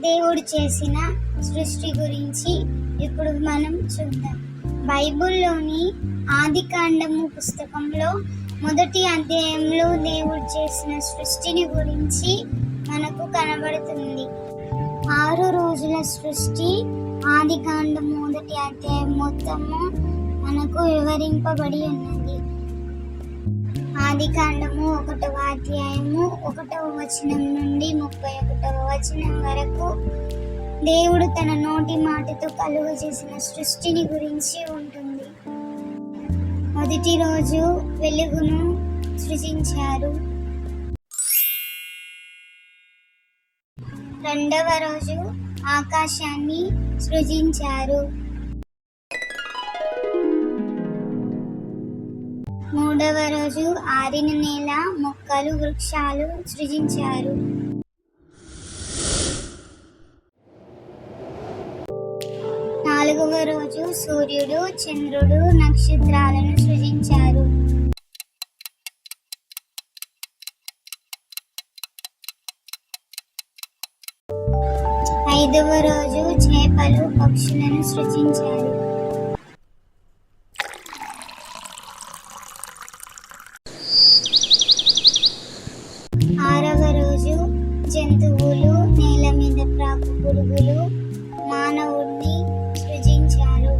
దేవుడు చేసిన సృష్టి గురించి ఇప్పుడు మనం చూద్దాం. బైబిల్లోని ఆదికాండము పుస్తకంలో మొదటి అధ్యాయంలో దేవుడు చేసిన సృష్టిని గురించి మనకు కనబడుతుంది. 6 రోజుల సృష్టి ఆదికాండము మొదటి అధ్యాయం మొత్తము మనకు వివరింపబడి ఉన్నది. ఆదికాండము 1వ అధ్యాయము 1వ వచనం నుండి 31వ వచనం వరకు దేవుడు తన నోటి మాటతో కలుగు చేసిన సృష్టిని గురించి ఉంటుంది. మొదటి రోజు వెలుగును సృజించారు. రెండవ రోజు ఆకాశాన్ని సృజించారు. మూడవ రోజు ఆరిన నేల, మొక్కలు, వృక్షాలు సృజించారు. నాలుగవ రోజు సూర్యుడు, చంద్రుడు, నక్షత్రాలను సృజించారు. ఐదవ రోజు చేపలు, పక్షులను సృజించారు. ఆరవ రోజు జంతువులు, నేల మీద ప్రాకు పురుగులు, మానవుడిని సృజించారు.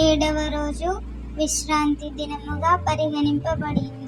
ఏడవ రోజు విశ్రాంతి దినముగా పరిగణింపబడింది.